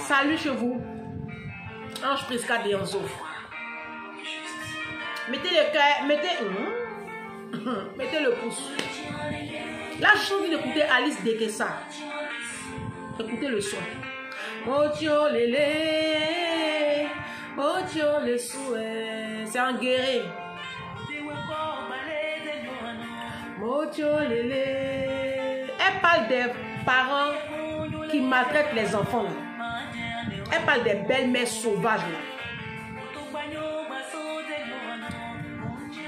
Salut chez vous. Ange Prisca Dionzo. Mettez le cœur, mettez le pouce. Là, je suis en train d'écouter Alice Dekessa. Écoutez le son. Mocho lélé, mocho le souhait. C'est en guéré. Mocho lélé. Elle parle des parents qui maltraitent les enfants là. Elle parle des belles-mères sauvages là.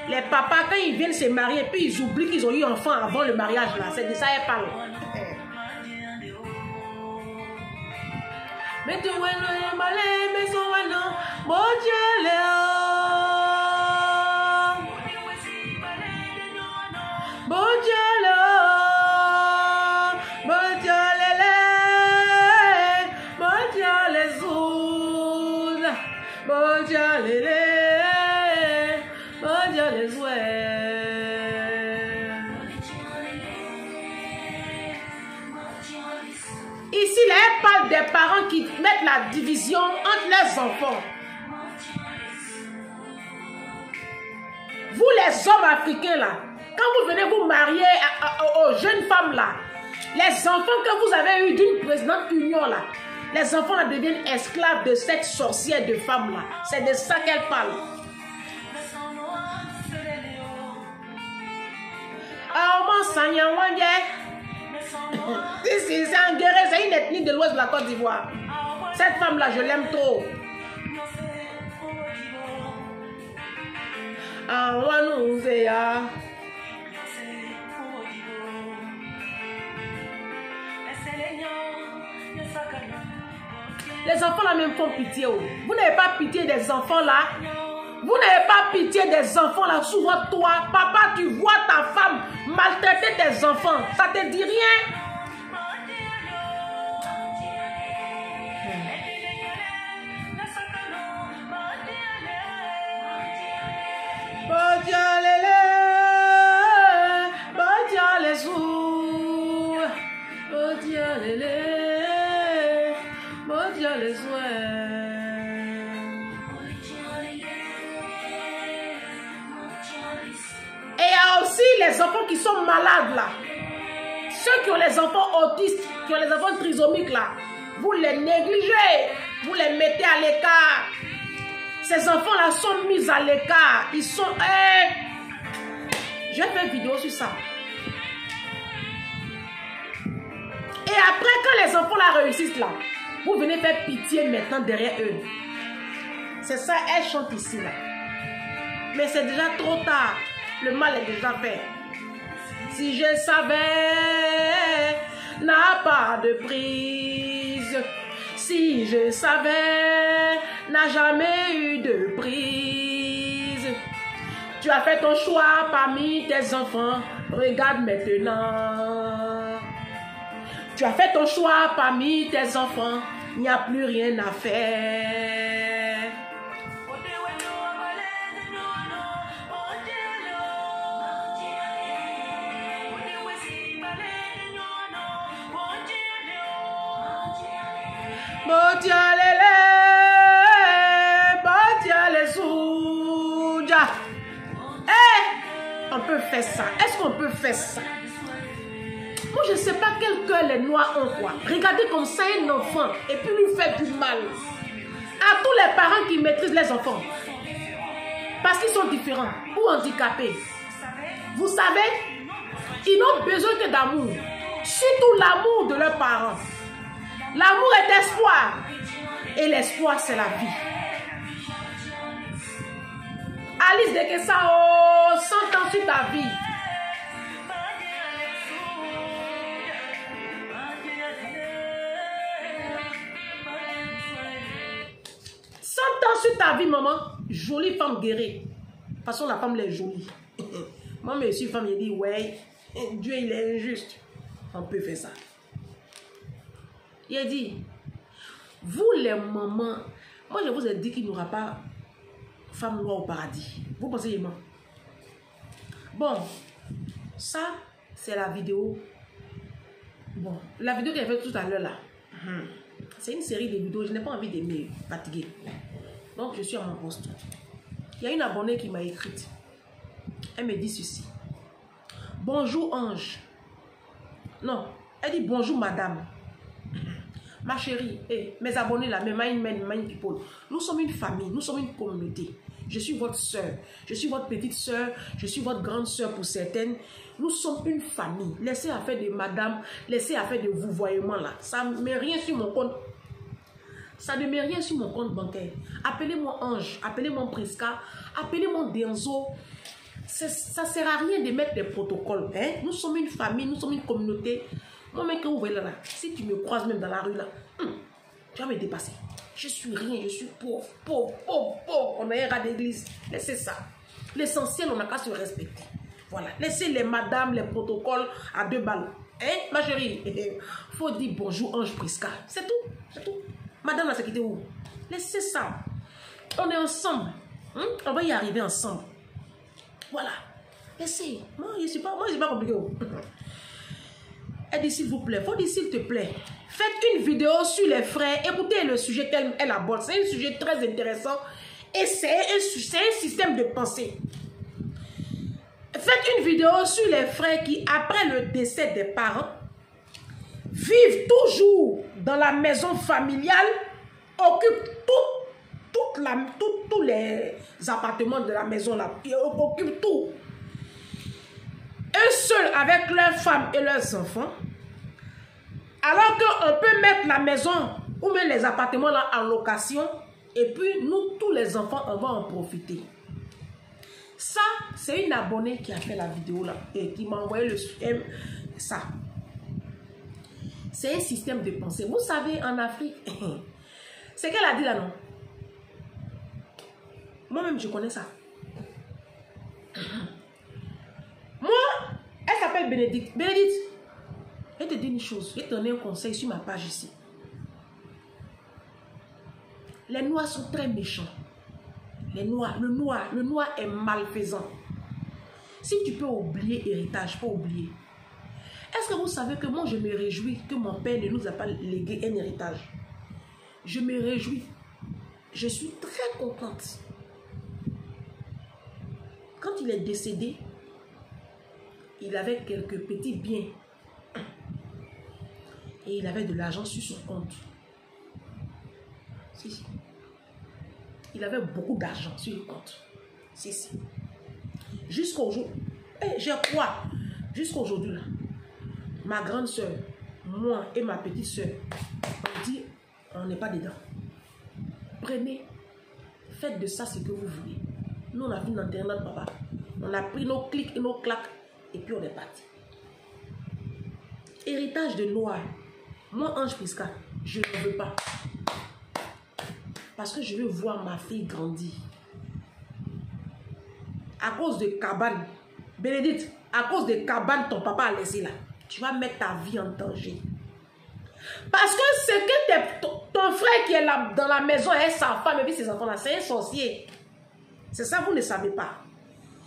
Les papas, quand ils viennent se marier, puis ils oublient qu'ils ont eu enfant avant le mariage là. C'est de ça qu'elle parle. Mais tu vois, non, malé, mais son non, mon Dieu, Léo. Mon Dieu, Léo. Mon Dieu, Lélé. Mon Dieu, les ouds. Mon Dieu, Lélé. Mon Dieu, les oueds. Ici, là, elle parle des parents qui mettent la division entre leurs enfants. Vous, les hommes africains, là, quand vous venez vous marier aux jeunes femmes, là, les enfants que vous avez eus d'une précédente union, là, les enfants là, deviennent esclaves de cette sorcière de femme, là. C'est de ça qu'elle parle. C'est un guerrier, c'est une ethnie de l'ouest de la Côte d'Ivoire. Cette femme-là, je l'aime trop. Les enfants là même font pitié. Vous n'avez pas pitié des enfants là. Vous n'avez pas pitié des enfants là sous votre toit. Papa, tu vois ta femme maltraiter tes enfants. Ça te dit rien? Et il y a aussi les enfants qui sont malades là. Ceux qui ont les enfants autistes, qui ont les enfants trisomiques là, vous les négligez, vous les mettez à l'écart. Ces enfants là sont mis à l'écart. Ils sont... Je vais faire une vidéo sur ça. Et après, quand les enfants là réussissent là, vous venez faire pitié maintenant derrière eux. C'est ça, elle chante ici là. Mais c'est déjà trop tard. Le mal est déjà fait. Si je savais, n'a pas de prise. Si je savais, n'a jamais eu de prise. Tu as fait ton choix parmi tes enfants. Regarde maintenant. Tu as fait ton choix parmi tes enfants. Il n'y a plus rien à faire. Bon Dieu, les souja. On peut faire ça. Est-ce qu'on peut faire ça? Moi, je ne sais pas quel cœur les noirs ont quoi. Regardez comme ça un enfant et puis lui faire du mal. À tous les parents qui maîtrisent les enfants. Parce qu'ils sont différents ou handicapés. Vous savez, ils n'ont besoin que d'amour. Surtout l'amour de leurs parents. L'amour est espoir. Et l'espoir, c'est la vie. Alice Dekessa, 100 ans sur ta vie. Sur ta vie, maman, jolie femme guérie. De toute façon, la femme, elle est jolie. Moi, mais si une femme, il dit, ouais, Dieu, il est injuste. On peut faire ça. Il a dit, vous les mamans, moi, je vous ai dit qu'il n'y aura pas femme noire au paradis. Vous pensez, maman? Bon, ça, c'est la vidéo. Bon, la vidéo qu'elle a faite tout à l'heure, là. C'est une série de vidéos, je n'ai pas envie de me fatiguer. Donc, je suis à mon poste. Il y a une abonnée qui m'a écrite. Elle me dit ceci. Bonjour Ange. Non, elle dit bonjour madame. Ma chérie, mes abonnés là, mes my people, nous sommes une famille, nous sommes une communauté. Je suis votre soeur, je suis votre petite soeur, je suis votre grande soeur pour certaines. Nous sommes une famille. Laissez à faire de madame, laissez à faire de vouvoiement là. Ça ne met rien sur mon compte. Ça ne met rien sur mon compte bancaire. Appelez-moi Ange, appelez-moi Prisca, appelez-moi Denzo. Ça ne sert à rien de mettre des protocoles. Hein? Nous sommes une famille, nous sommes une communauté. Moi, mec, que vous voyez là, si tu me croises même dans la rue là, tu vas me dépasser. Je suis rien, je suis pauvre, pauvre, pauvre, pauvre. On a un rat d'église. Laissez ça. L'essentiel, on n'a qu'à se respecter. Voilà. Laissez les madames, les protocoles à 2 balles. Hein, ma chérie? Faut dire bonjour, Ange Prisca. C'est tout. C'est tout. Madame, là, c'est quitté où? Laissez ça. On est ensemble. On va y arriver ensemble. Voilà. Laissez. Moi, je ne suis pas compliqué. Elle dit s'il vous plaît. Faut dire s'il te plaît. Faites une vidéo sur les frères. Écoutez le sujet qu'elle aborde. C'est un sujet très intéressant. Et c'est un système de pensée. Faites une vidéo sur les frères qui, après le décès des parents, vivent toujours dans la maison familiale, occupent tous les appartements de la maison là. Ils occupent tout. Eux seuls avec leurs femmes et leurs enfants. Alors qu'on peut mettre la maison ou même les appartements là en location. Et puis nous, tous les enfants, on va en profiter. Ça, c'est une abonnée qui a fait la vidéo là. Et qui m'a envoyé ça. C'est un système de pensée. Vous savez, en Afrique, c'est qu'elle a dit là, non? Moi-même, je connais ça. Moi, elle s'appelle Bénédicte. Bénédicte, je vais te dire une chose. Je vais te donner un conseil sur ma page ici. Les Noirs sont très méchants. Le noir est malfaisant. Si tu peux oublier héritage, faut oublier. Est-ce que vous savez que moi, je me réjouis que mon père ne nous a pas légué un héritage? Je me réjouis. Je suis très contente. Quand il est décédé, il avait quelques petits biens. Et il avait de l'argent sur son compte. Si. Il avait beaucoup d'argent sur le compte. Si. Jusqu'au jour. Je crois. Jusqu'aujourd'hui là. Ma grande soeur, moi et ma petite soeur, on dit, on n'est pas dedans. Prenez, faites de ça ce que vous voulez. Nous, on a vu l'enterrement de notre papa. On a pris nos clics et nos claques, et puis on est parti. Héritage de noir. Moi, Ange Prisca, je ne veux pas. Parce que je veux voir ma fille grandir. À cause de cabane, Bénédicte, à cause de cabane, ton papa a laissé là. Tu vas mettre ta vie en danger. Parce que ce que ton frère qui est là dans la maison et sa femme et puis ses enfants là, c'est un sorcier. C'est ça, vous ne savez pas.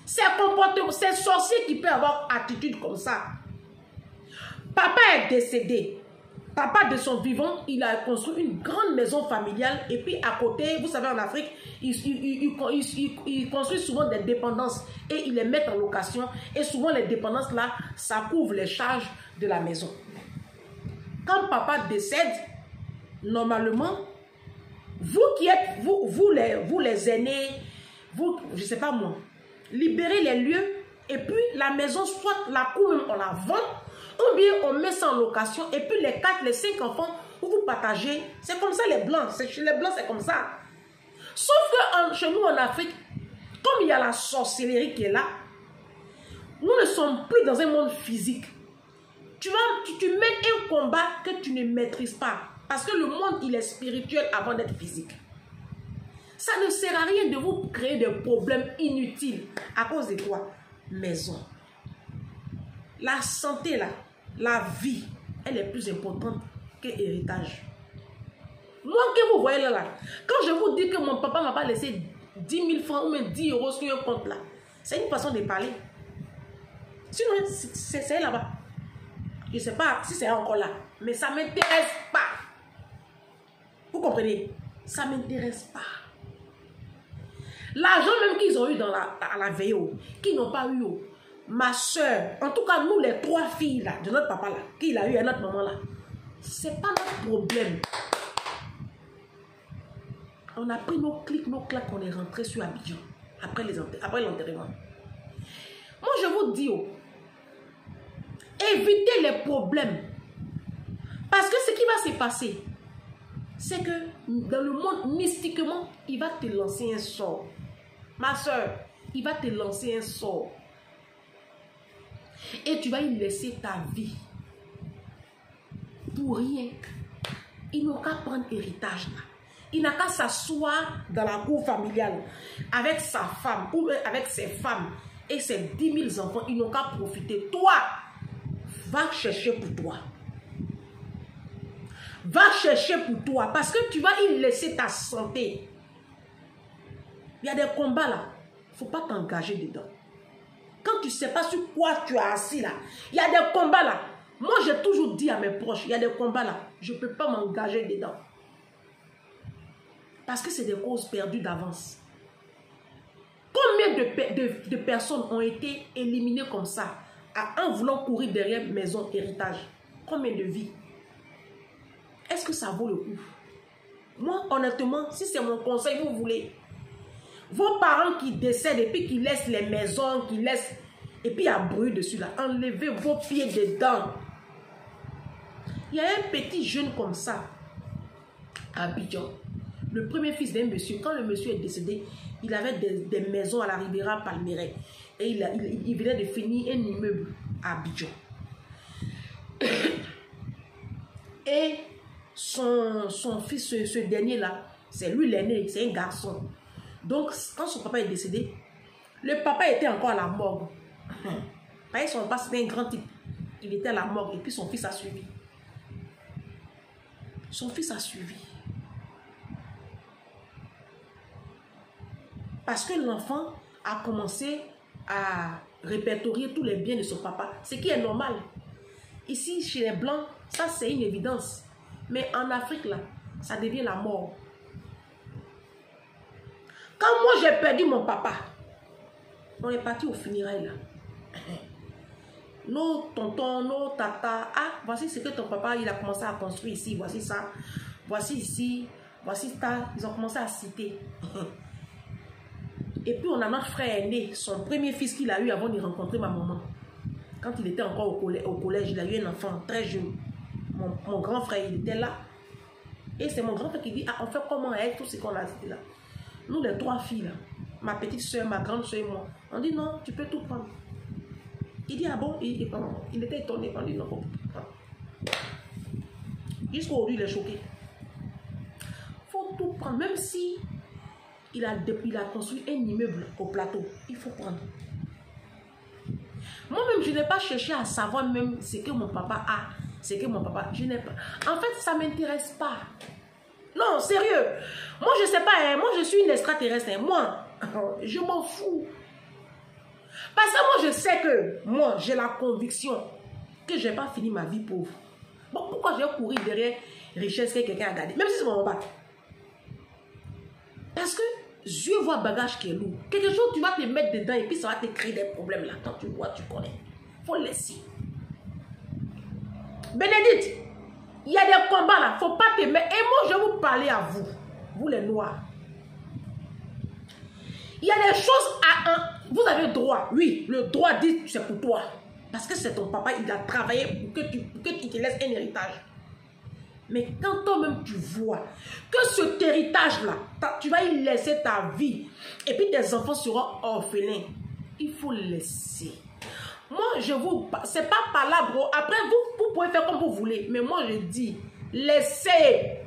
C'est un sorcier qui peut avoir attitude comme ça. Papa est décédé. Papa de son vivant, il a construit une grande maison familiale et puis à côté, vous savez en Afrique, il construit souvent des dépendances et il les met en location et souvent les dépendances là, ça couvre les charges de la maison. Quand papa décède, normalement, vous qui êtes, vous les aînés, vous, je ne sais pas moi, libérez les lieux et puis la maison, soit la cour même on la vend, ou bien on met ça en location et puis les 4, les 5 enfants, vous partagez. C'est comme ça les Blancs. Chez les Blancs, c'est comme ça. Sauf que chez nous en Afrique, comme il y a la sorcellerie qui est là, nous ne sommes plus dans un monde physique. Tu mènes un combat que tu ne maîtrises pas. Parce que le monde, il est spirituel avant d'être physique. Ça ne sert à rien de vous créer des problèmes inutiles. À cause de quoi? Maison. La santé, là, la vie, elle est plus importante que l'héritage. Moi, que vous voyez là, quand je vous dis que mon papa ne m'a pas laissé 10 000 francs ou même 10 € sur un compte là, c'est une façon de parler. Sinon, c'est là-bas. Je ne sais pas si c'est encore là, mais ça ne m'intéresse pas. comprenez? Ça ne m'intéresse pas. L'argent même qu'ils ont eu dans la veille, qu'ils n'ont pas eu, ma soeur, en tout cas nous les 3 filles là, de notre papa là, qu'il a eu à notre maman là, c'est pas notre problème. On a pris nos clics, nos claques, on est rentré sur Abidjan après l'enterrement. Moi je vous dis, évitez les problèmes. Parce que ce qui va se passer, c'est que dans le monde, mystiquement, il va te lancer un sort. Ma soeur, il va te lancer un sort. Et tu vas y laisser ta vie. Pour rien. Il n'a qu'à prendre héritage là. Il n'a qu'à s'asseoir dans la cour familiale avec sa femme ou avec ses femmes et ses 10 000 enfants. Ils n'ont qu'à profiter. Toi, va chercher pour toi. Va chercher pour toi parce que tu vas y laisser ta santé. Il y a des combats là. Il ne faut pas t'engager dedans. Quand tu ne sais pas sur quoi tu as assis là, il y a des combats là. Moi, j'ai toujours dit à mes proches, il y a des combats là. Je ne peux pas m'engager dedans. Parce que c'est des causes perdues d'avance. Combien de personnes ont été éliminées comme ça en voulant courir derrière maison, héritage? Combien de vies? Est-ce que ça vaut le coup? Moi, honnêtement, si c'est mon conseil, vous voulez, vos parents qui décèdent et puis qui laissent les maisons, qui laissent, et puis il y a bruit dessus là, enlevez vos pieds dedans. Il y a un petit jeune comme ça, à Abidjan, le premier fils d'un monsieur. Quand le monsieur est décédé, il avait des maisons à la Riviera Palmeraie. Et il venait de finir un immeuble à Abidjan. Et son fils, ce dernier-là, c'est lui l'aîné, c'est un garçon. Donc, quand son papa est décédé, le papa était encore à la morgue. Son papa, c'était un grand type. Il était à la morgue et puis son fils a suivi. Son fils a suivi. Parce que l'enfant a commencé à répertorier tous les biens de son papa. Ce qui est normal. Ici, chez les Blancs, ça c'est une évidence. Mais en Afrique, là, ça devient la mort. Quand moi j'ai perdu mon papa, on est parti au funérailles là. Nos tontons, nos tatas, ah, voici ce que ton papa il a commencé à construire ici, voici ça, voici ici, voici ça, ils ont commencé à citer. Et puis on a notre frère aîné, son premier fils qu'il a eu avant de rencontrer ma maman. Quand il était encore au collège, il a eu un enfant très jeune. Mon grand frère, il était là. Et c'est mon grand frère qui dit, ah, on fait comment avec tout ce qu'on a dit là. Nous les 3 filles là, ma petite soeur, ma grande soeur et moi, on dit non, tu peux tout prendre. Il dit, ah bon, il était étonné. On dit non, jusqu'aujourd'hui, il est choqué. Il faut tout prendre, même si il a construit un immeuble au plateau, il faut prendre. Moi-même, je n'ai pas cherché à savoir même ce que mon papa a, ce que mon papa, je n'ai pas. En fait, ça ne m'intéresse pas. Non, sérieux. Moi, je ne sais pas, hein, moi, je suis une extraterrestre. Hein. Moi, je m'en fous. Parce que moi, je sais que, moi, j'ai la conviction que je n'ai pas fini ma vie pauvre. Bon, pourquoi je vais courir derrière richesse que quelqu'un a gardé, même si c'est mon papa? Parce que Dieu voit bagage qui est lourd. Quelque chose, tu vas te mettre dedans et puis ça va te créer des problèmes là. Quand tu vois, tu connais. Il faut laisser. Bénédicte, il y a des combats là. Il ne faut pas te mettre. Et moi, je vais vous parler à vous. Vous les noirs. Il y a des choses à... Vous avez le droit. Oui, le droit dit c'est pour toi. Parce que c'est ton papa, il a travaillé pour que tu te laisses un héritage. Mais quand toi-même tu vois que cet héritage-là, tu vas y laisser ta vie et puis tes enfants seront orphelins, il faut laisser. Moi, je vous... C'est pas par là, bro. Après, vous pouvez faire comme vous voulez. Mais moi, je dis, laissez.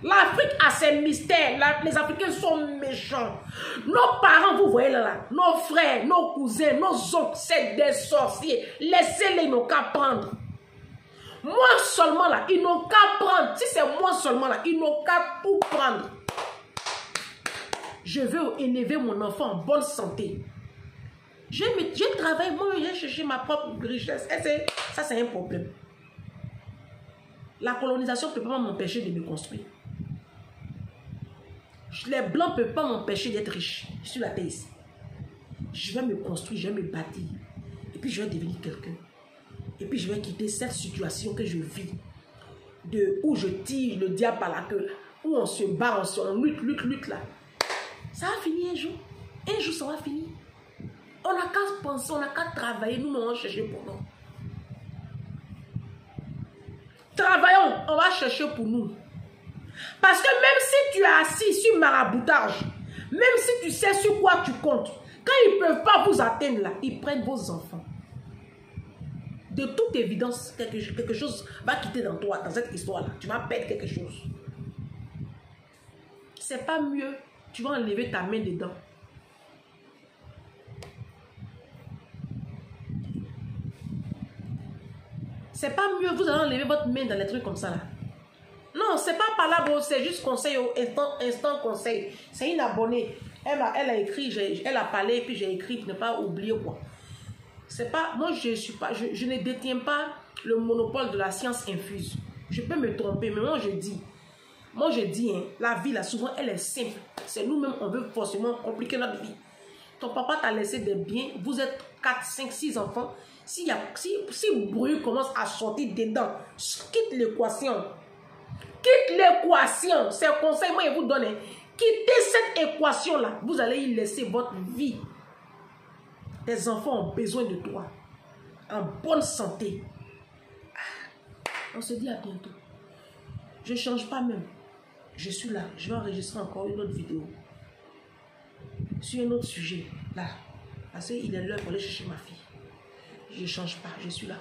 L'Afrique a ses mystères. Les Africains sont méchants. Nos parents, vous voyez là, nos frères, nos cousins, nos oncles, c'est des sorciers. Laissez-les, ils n'ont qu'à prendre. Moi seulement là, ils n'ont qu'à prendre. Si c'est moi seulement là, ils n'ont qu'à tout prendre. Je veux élever mon enfant en bonne santé. Je travaille, moi, j'ai cherché ma propre richesse. Et ça, c'est un problème. La colonisation ne peut pas m'empêcher de me construire. Les blancs ne peuvent pas m'empêcher d'être riche sur la terre ici. Je vais me construire, je vais me bâtir. Et puis je vais devenir quelqu'un. Et puis je vais quitter cette situation que je vis. Où je tire le diable par la queue. Où on se bat, on lutte là. Ça va finir un jour. Un jour ça va finir. On n'a qu'à penser, on n'a qu'à travailler. Nous, on va chercher pour nous. Travaillons, on va chercher pour nous. Parce que même si tu es assis sur maraboutage, même si tu sais sur quoi tu comptes, quand ils ne peuvent pas vous atteindre là, ils prennent vos enfants. De toute évidence, quelque chose va quitter dans toi, dans cette histoire-là. Tu vas perdre quelque chose. C'est pas mieux. Tu vas enlever ta main dedans. C'est pas mieux, vous allez enlever votre main dans les trucs comme ça là. Non, c'est pas par là, bon, c'est juste conseil, instant conseil. C'est une abonnée. Elle a écrit, elle a parlé, puis j'ai écrit pour ne pas oublier quoi. C'est pas, moi je ne détiens pas le monopole de la science infuse. Je peux me tromper, mais moi je dis, hein, la vie là, souvent elle est simple. C'est nous-mêmes, on veut forcément compliquer notre vie. Ton papa t'a laissé des biens, vous êtes 4, 5, 6 enfants. Si bruit commence à sortir dedans, quitte l'équation. Quitte l'équation. C'est un conseil, moi, je vous donne. Quittez cette équation-là. Vous allez y laisser votre vie. Tes enfants ont besoin de toi. En bonne santé. On se dit à bientôt. Je ne change pas même. Je suis là. Je vais enregistrer encore une autre vidéo. Sur un autre sujet. Là. Parce qu'il est l'heure pour aller chercher ma fille. Je ne change pas. Je suis là.